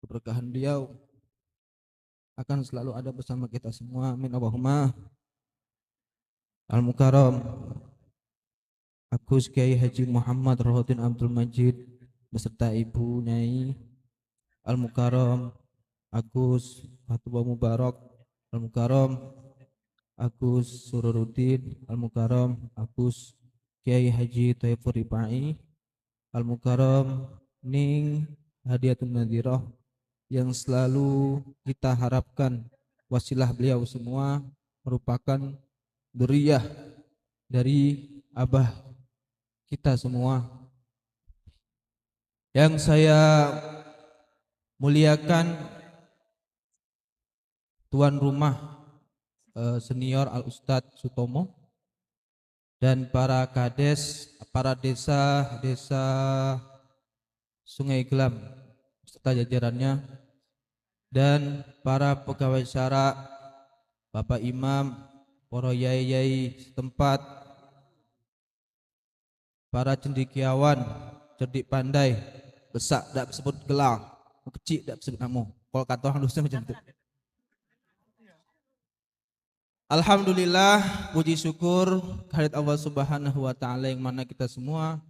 keberkahan beliau akan selalu ada bersama kita semua. Amin Allahumma. Al-Mukarram Agus Kiai Haji Muhammad Rohodin Abdul Majid beserta Ibu Nyai Al-Mukarram Agus Fatwa Mubarak Al-Mukarram Agus Sururudin Al-Mukarram Agus Kiai Haji Thaifur Ripai Al-Mukarram Ning Hadiatun Nadhirah yang selalu kita harapkan wasilah beliau semua merupakan dzurriyyah dari abah kita semua. Yang saya muliakan tuan rumah senior Al-Ustadz Sutomo dan para kades, para desa Sungai Gelam serta jajarannya, dan para pegawai syara, Bapak Imam, para yai-yai setempat, para cendekiawan, cerdik pandai, besak dak sebut gelang, kecil dak sebut namo. Kalau kata orang dosa macam itu. Alhamdulillah, puji syukur kehadirat Allah Subhanahu wa taala yang mana kita semua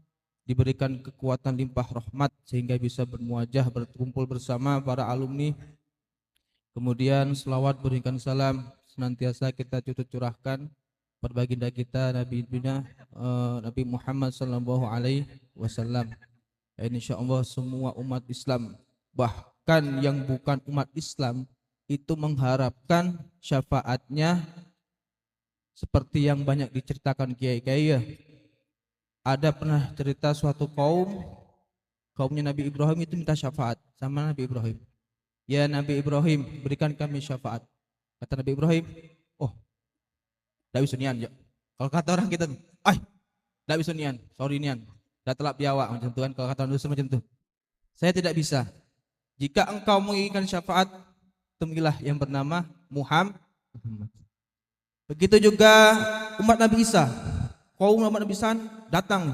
diberikan kekuatan limpah rahmat sehingga bisa bermuajah berkumpul bersama para alumni. Kemudian selawat berikan salam senantiasa kita curahkan pada baginda kita Nabi Muhammad sallallahu alaihi wasallam. Insyaallah semua umat Islam, bahkan yang bukan umat Islam itu mengharapkan syafaatnya seperti yang banyak diceritakan kiai-kiai ya. Ada pernah cerita suatu kaumnya Nabi Ibrahim itu minta syafaat sama Nabi Ibrahim. Ya Nabi Ibrahim, berikan kami syafaat. Kata Nabi Ibrahim, oh, tidak bisa nian ya. Kalau kata orang kita, tidak bisa nian, sorry nian, tidak telap biawak macam tu kan. Kalau kata orang macam tu, saya tidak bisa. Jika engkau menginginkan syafaat, temuilah yang bernama Muhammad. Begitu juga umat Nabi Isa. Kaum umat Nabi Isa datang,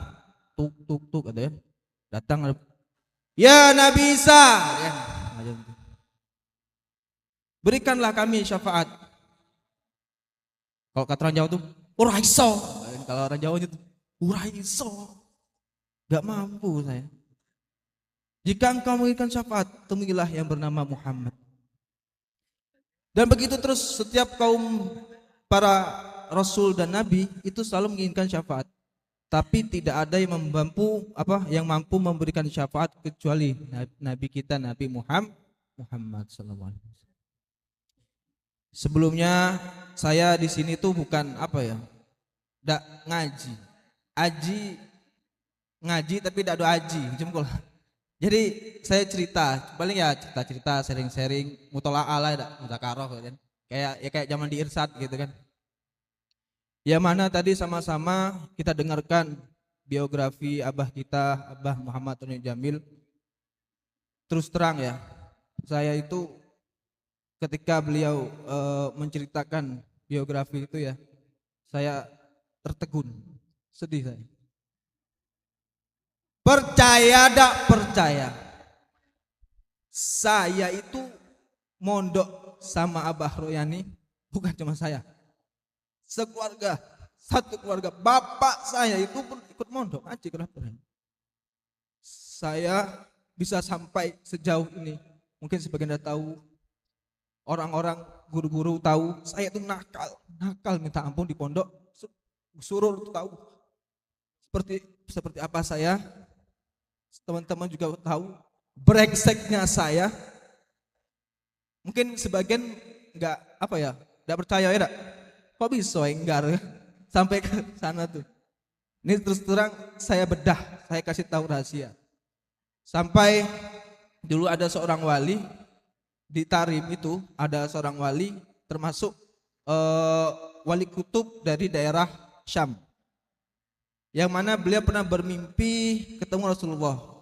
tuk ada ya, datang, ya Nabi Isa, ya. Berikanlah kami syafaat. Kalau kata orang Jawa tuh, ora iso. Kalau orang Jawa itu, ora iso. Gak mampu saya. Jika engkau menginginkan syafaat, temuilah yang bernama Muhammad. Dan begitu terus setiap kaum para rasul dan nabi itu selalu menginginkan syafaat. Tapi tidak ada yang mampu memberikan syafaat kecuali nabi kita Nabi Muhammad sallallahu alaihi wasallam. Sebelumnya saya di sini tuh bukan dak ngaji. Ngaji tapi dak do aji, jempol. Jadi saya cerita, paling ya cerita sharing-sharing, mutola'ah lah, mudzakarah kan. Kayak zaman di Irsad gitu kan. Yang mana tadi sama-sama kita dengarkan biografi abah kita, Abah Muhammad Tony Jamil. Terus terang ya, saya itu ketika beliau menceritakan biografi itu ya, saya tertegun, sedih saya. Percaya tak percaya, saya itu mondok sama Abah Royani, bukan cuma saya, sekeluarga, satu keluarga. Bapak saya itu pun ikut mondok aja. Kenapa? Saya bisa sampai sejauh ini, mungkin sebagian anda tahu, orang-orang guru-guru tahu saya itu nakal minta ampun di pondok. Suruh tahu seperti apa saya. Teman-teman juga tahu brengseknya saya. Mungkin sebagian enggak percaya ya, kok bisa enggar sampai ke sana tuh. Ini terus terang saya bedah, saya kasih tahu rahasia. Sampai dulu ada seorang wali di Tarim itu, ada seorang wali termasuk wali kutub dari daerah Syam. Yang mana beliau pernah bermimpi ketemu Rasulullah.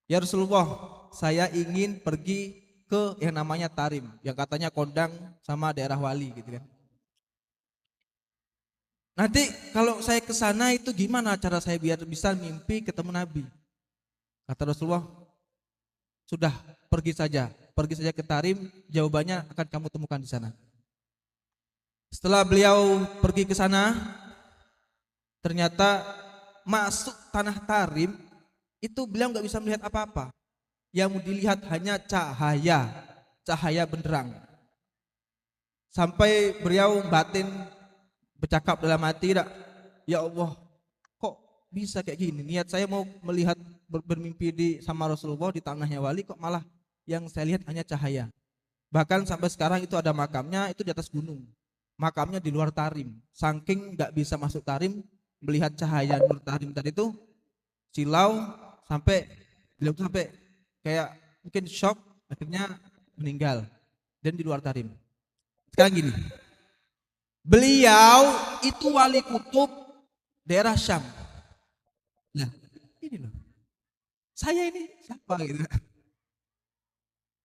Ya Rasulullah, saya ingin pergi ke yang namanya Tarim, yang katanya kondang sama daerah wali gitu kan. Nanti kalau saya ke sana itu gimana cara saya biar bisa mimpi ketemu Nabi? Kata Rasulullah, sudah pergi saja ke Tarim, jawabannya akan kamu temukan di sana. Setelah beliau pergi ke sana, ternyata masuk tanah Tarim itu beliau nggak bisa melihat apa-apa. Yang dilihat hanya cahaya benderang. Sampai beliau batin bercakap dalam hati, ya Allah, kok bisa kayak gini? Niat saya mau melihat bermimpi sama Rasulullah di tanahnya wali, kok malah yang saya lihat hanya cahaya. Bahkan sampai sekarang itu ada makamnya itu di atas gunung. Makamnya di luar Tarim. Saking nggak bisa masuk Tarim, melihat cahaya nur Tarim tadi itu silau sampai beliau sampai kayak mungkin shock, akhirnya meninggal dan di luar Tarim. Sekarang gini, beliau itu wali kutub daerah Syam. Nah, ini loh, saya ini siapa gitu?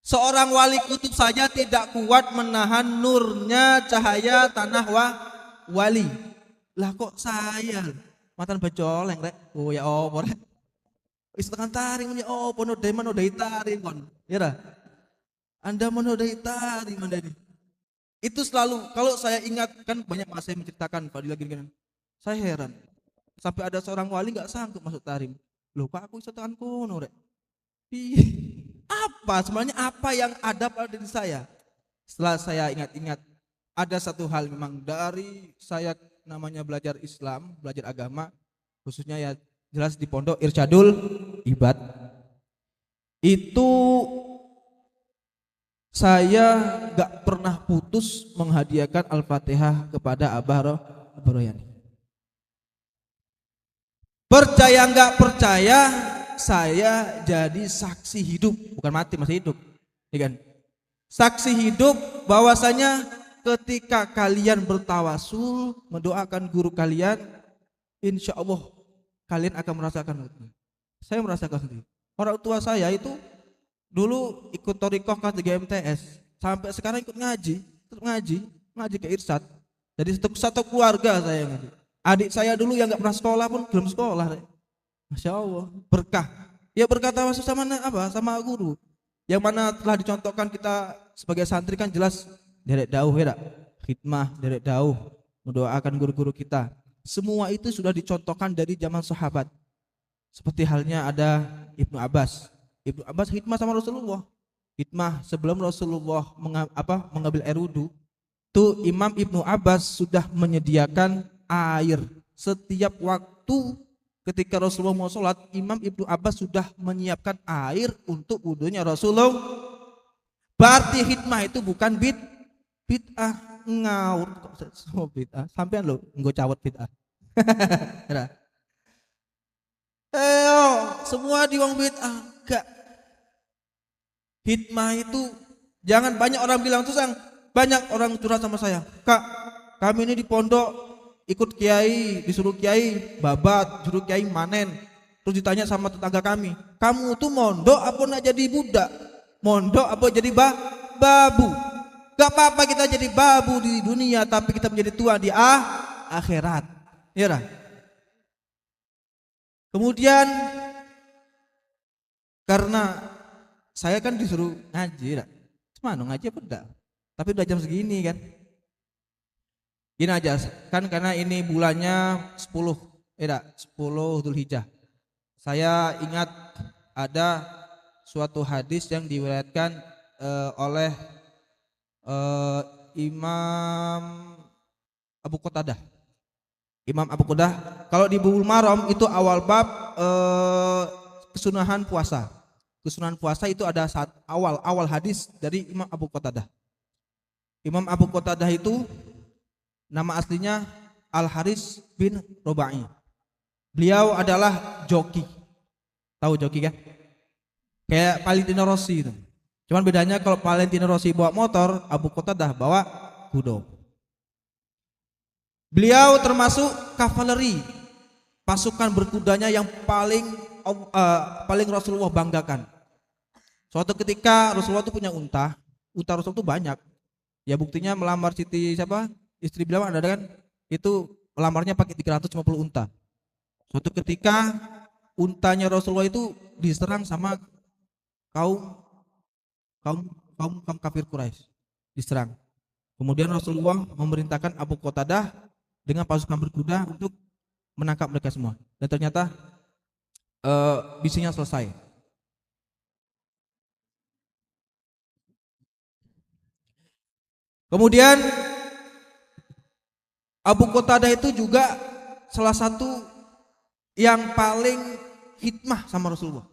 Seorang wali kutub saja tidak kuat menahan nurnya cahaya tanah wali. Lah kok saya matan becoleng rek. Oh ya apa rek? Wis tekan Tarim ya apa nodai Tarim kon. Ya dah. Anda menodai Tarim Anda ini. Itu selalu kalau saya ingat kan banyak mas saya menceritakan Pak gini. Saya heran. Sampai ada seorang wali enggak sanggup masuk Tarim. Loh kok aku bisa tekan kono rek. Apa sebenarnya apa yang ada pada diri saya? Setelah saya ingat-ingat, ada satu hal memang dari saya namanya belajar Islam, belajar agama, khususnya ya jelas di pondok Irsyadul Ibad. Itu saya gak pernah putus menghadiahkan Al-Fatihah kepada Abah Royani. Percaya nggak percaya, saya jadi saksi hidup, bukan mati, masih hidup, ya kan? Saksi hidup bahwasanya ketika kalian bertawasul mendoakan guru kalian, insya Allah kalian akan merasakan. Saya merasakan sendiri. Orang tua saya itu dulu ikut Thariqah kelas 3 MTS, sampai sekarang ikut ngaji, terus ngaji ke Irsyad. Jadi satu keluarga saya ngaji. Adik saya dulu yang nggak pernah sekolah pun belum sekolah. Masya Allah, berkah. Ya berkah tawasul sama apa? Sama guru. Yang mana telah dicontohkan kita sebagai santri kan jelas derek dauh ya, khidmah derek dauh, mendoakan guru-guru kita. Semua itu sudah dicontohkan dari zaman sahabat. Seperti halnya ada Ibnu Abbas. Ibnu Abbas khidmah sama Rasulullah. Khidmah sebelum Rasulullah mengambil air wudu. Tuh Imam Ibnu Abbas sudah menyediakan air setiap waktu. Ketika Rasulullah mau sholat, Imam Ibnu Abbas sudah menyiapkan air untuk wudunya Rasulullah. Berarti hikmah itu bukan bid'ah, ngawur kok semua bid'ah. Sampean lo nggo cawet bid'ah. Semua diwang bid'ah. Enggak. Hikmah itu jangan banyak orang bilang tuh banyak orang curhat sama saya. Kak, kami ini di pondok ikut kiai, disuruh kiai babat, disuruh kiai manen. Terus ditanya sama tetangga kami, kamu tuh mondok apa nak jadi budak? Mondok apa jadi babu? Gak apa-apa kita jadi babu di dunia, tapi kita menjadi tua di akhirat. Ya lah. Kemudian karena saya kan disuruh ngaji, cuma ngaji apa enggak? Tapi udah jam segini kan. Gini aja kan karena ini bulannya 10 Dzulhijjah. Saya ingat ada suatu hadis yang diriwayatkan oleh Imam Abu Qatadah. Imam Abu Qatadah kalau di Bulughul Maram itu awal bab kesunahan puasa. Kesunahan puasa itu ada saat awal hadis dari Imam Abu Qatadah. Imam Abu Qatadah itu nama aslinya Al-Haris bin Robai. Beliau adalah joki. Tahu joki kan? Kayak Valentino Rossi itu. Cuman bedanya kalau Valentino Rossi bawa motor, Abu Qatadah bawa kuda. Beliau termasuk kavaleri, pasukan berkudanya yang paling Rasulullah banggakan. Suatu ketika Rasulullah itu punya unta Rasulullah itu banyak. Ya buktinya melamar Siti siapa? Istri beliau ada kan? Itu melamarnya pakai 350 unta. Suatu ketika untanya Rasulullah itu diserang sama kaum kaum kafir Quraisy diserang. Kemudian Rasulullah memerintahkan Abu Qatadah dengan pasukan berkuda untuk menangkap mereka semua. Dan ternyata misinya selesai. Kemudian Abu Qatadah itu juga salah satu yang paling hikmah sama Rasulullah.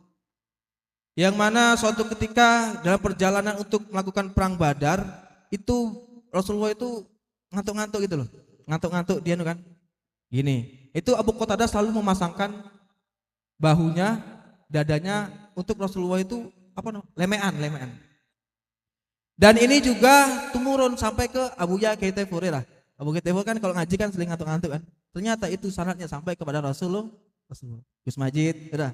Yang mana suatu ketika dalam perjalanan untuk melakukan perang Badar, itu Rasulullah itu ngantuk-ngantuk gitu loh. Ngantuk-ngantuk dia kan. Gini, itu Abu Qatadah selalu memasangkan bahunya, dadanya untuk Rasulullah itu lemean. Dan ini juga temurun sampai ke Abu Ya'Kaitafur lah. Abu Ya'Kaitafur kan kalau ngaji kan sering ngantuk-ngantuk kan. Ternyata itu sanadnya sampai kepada Rasulullah. Gus Majid, udah.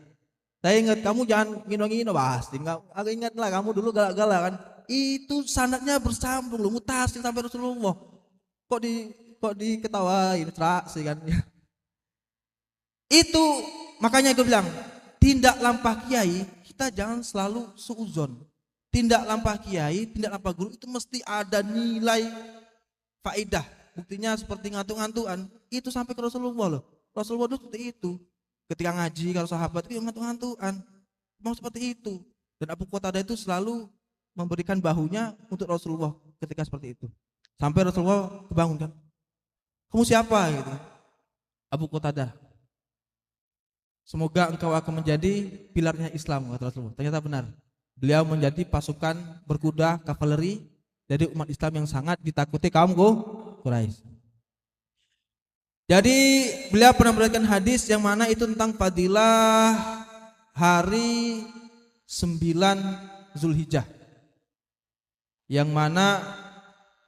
Saya ingat kamu jangan ngino-ngino pasti. Aku ingat lah kamu dulu galak-galak kan. Itu sanadnya bersambung loh, mutasil sampai Rasulullah. Kok diketawain, sih kan. Itu makanya gue bilang, tindak lampah kiai kita jangan selalu suuzon. Tindak lampah kiai, tindak lampah guru itu mesti ada nilai faedah. Buktinya seperti ngantuk-ngantukan, itu sampai ke Rasulullah loh. Rasulullah itu seperti itu. Ketika ngaji kalau sahabat itu ngantuk-ngantukan, mau seperti itu. Dan Abu Qatadah itu selalu memberikan bahunya untuk Rasulullah ketika seperti itu. Sampai Rasulullah kebangun kan. Kamu siapa gitu? Abu Qatadah. Semoga engkau akan menjadi pilarnya Islam, kata Rasulullah. Ternyata benar. Beliau menjadi pasukan berkuda kavaleri dari umat Islam yang sangat ditakuti kaum Quraisy. Jadi beliau pernah memberikan hadis yang mana itu tentang fadilah hari 9 Zulhijjah. Yang mana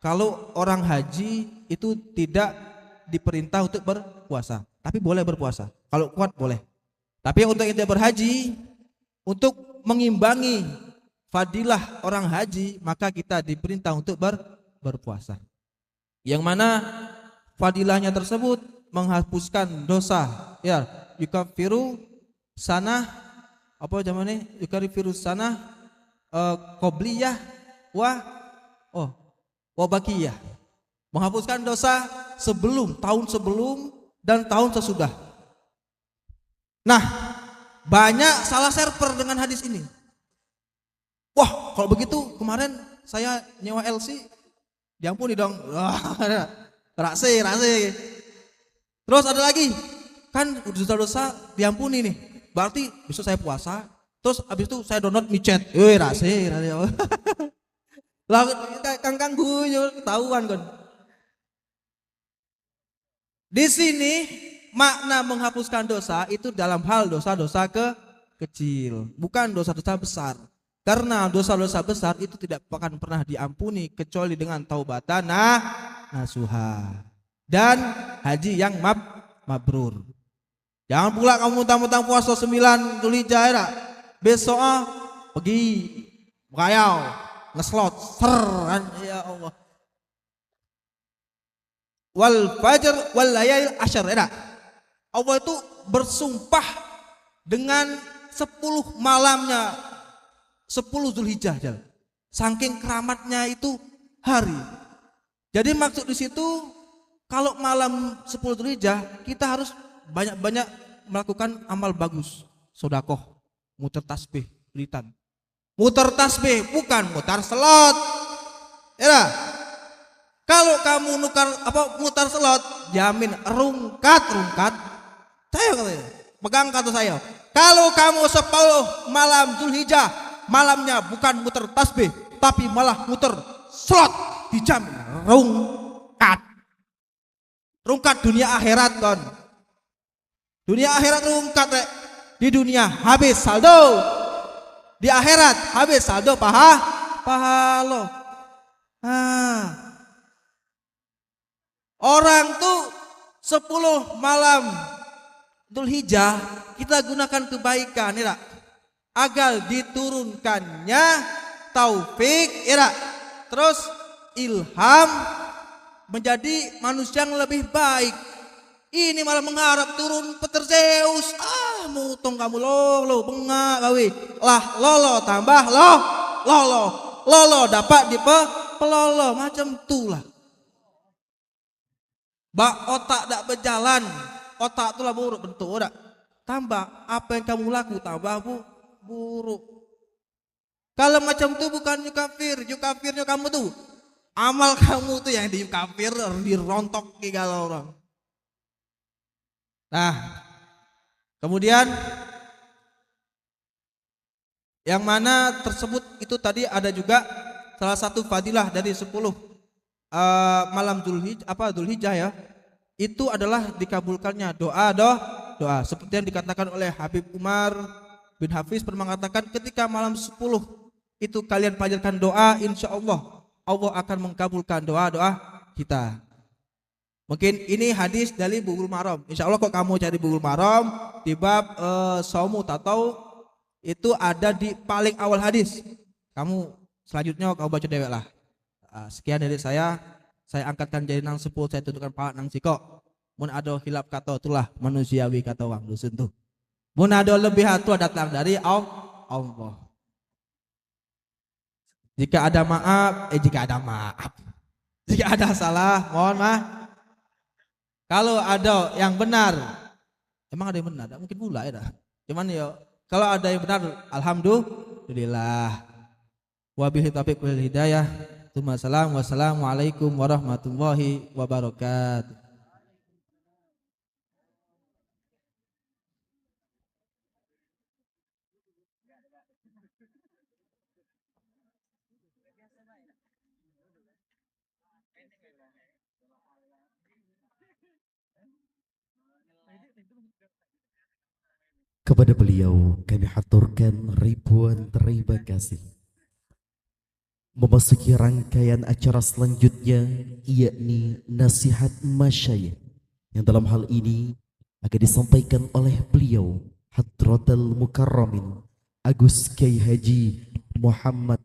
kalau orang haji itu tidak diperintah untuk berpuasa, tapi boleh berpuasa. Kalau kuat boleh. Tapi untuk yang tidak berhaji, untuk mengimbangi fadilah orang haji, maka kita diperintah untuk berpuasa. Yang mana fadilahnya tersebut menghapuskan dosa, ya, yukafiru sanah apa zamannya? Yukafiru sanah qobliyah wa bakiyah. Menghapuskan dosa tahun sebelum dan tahun sesudah. Nah, banyak salah server dengan hadis ini. Wah, kalau begitu kemarin saya nyewa LC, diampuni dong. Rase. Terus ada lagi, kan dosa-dosa diampuni nih. Berarti besok saya puasa, terus habis itu saya download micet. Rase. Lah kang guyu ketahuan kan. Di sini makna menghapuskan dosa itu dalam hal dosa-dosa kecil, bukan dosa-dosa besar. Karena dosa-dosa besar itu tidak akan pernah diampuni kecuali dengan taubatan nasuha dan haji yang mabrur. Jangan pula kamu mentang-mentang puasa 9 Dzulhijjah ya, besok pergi ngayau ngeslot seran ya Allah. Wal fajr wal layal asyar ya. Allah itu bersumpah dengan 10 malamnya 10 Dzulhijjah. Saking keramatnya itu hari. Jadi maksud di situ kalau malam 10 Dzulhijjah kita harus banyak-banyak melakukan amal bagus, sedekah, muter tasbih, wiridan. Muter tasbih bukan mutar selot. Ya. Kalau kamu mutar selot, jamin rungkat. Saya katanya, pegang kata saya. Kalau kamu 10 malam Dzulhijjah, malamnya bukan muter tasbih, tapi malah muter slot, dijamin rungkat. Rungkat dunia akhirat kan. Dunia akhirat rungkat rek. Di dunia habis saldo. Di akhirat habis saldo pahalo. Orang tuh 10 malam Dzulhijjah kita gunakan kebaikan ya, agar diturunkannya taufik ya, terus ilham menjadi manusia yang lebih baik. Ini malah mengharap turun petir Zeus. Mutong kamu lo bengak kawi. Lah lolo tambah lolo. lolo dapat pelolo macam itulah. Otak tak berjalan, otak itulah buruk bentuk tak. Tambah apa yang kamu laku tambah buruk. Kalau macam itu bukan kafirnya kamu tuh. Amal kamu tuh yang dikafir, dirontok segala orang. Nah, kemudian yang mana tersebut itu tadi ada juga salah satu fadilah dari 10 malam Dzulhijjah ya. Itu adalah dikabulkannya doa seperti yang dikatakan oleh Habib Umar bin Hafiz pernah mengatakan ketika malam 10 itu kalian panjatkan doa, insya Allah akan mengkabulkan doa kita. Mungkin ini hadis dari Bulughul Maram. Insya Allah kok kamu cari Bulughul Maram di bab Shaumu Tatau itu ada di paling awal hadis. Kamu selanjutnya kamu baca dewek lah. Sekian dari saya angkatkan jari nang 10, saya tunjukkan pahat nang sikok. Mun ada hilap kata itulah manusiawi kata wang dusun tuh. Mun ada lebih hatu datang dari Allah. Jika ada salah, mohon maaf. Kalau ada yang benar, emang ada yang benar? Mungkin pula ya dah. Cuman ya, kalau ada yang benar, alhamdulillah. Wabillahi taufiq wal hidayah. Wassalamualaikum warahmatullahi wabarakatuh. Kepada beliau kami haturkan ribuan terima kasih. Memasuki rangkaian acara selanjutnya, yakni nasihat masyayikh, yang dalam hal ini akan disampaikan oleh beliau Hadratul Mukarramin Agus Kiai Haji Muhammad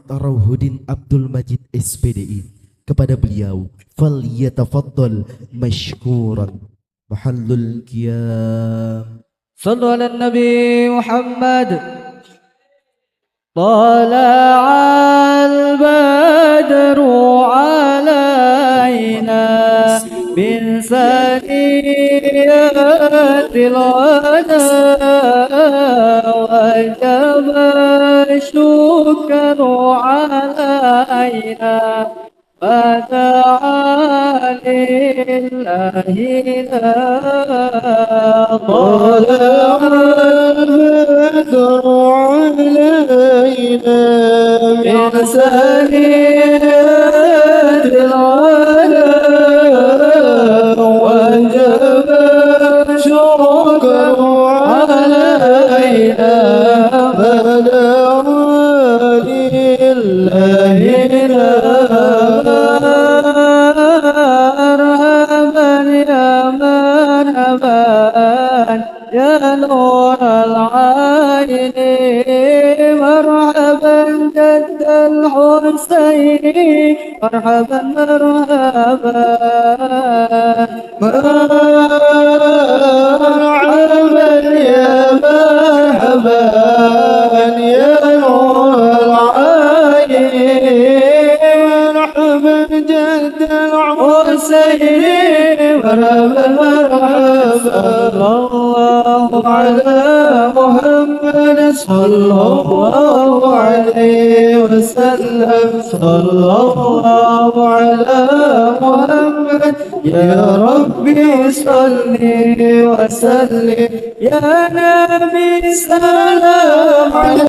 Rauhuddin Abdul Majid SPDI. Kepada beliau falyatafaddal mashkuran mahallul qiyam. صلوا على النبي محمد. طلع البدر علينا من ثنيات الوداع وجب الشكر علينا فدعا لله طلع البدر علينا من ثنيات الوداع وجب الشكر علينا فدعا لله يا نور العين مرحبا جد الحسين مرحبا يا مرحبا يا نور العين مرحبا جد الحسين مرحبا الله على محمد صلى الله عليه وسلم صلى الله على محمد يا ربي صل وسلم يا نبي سلام عليك.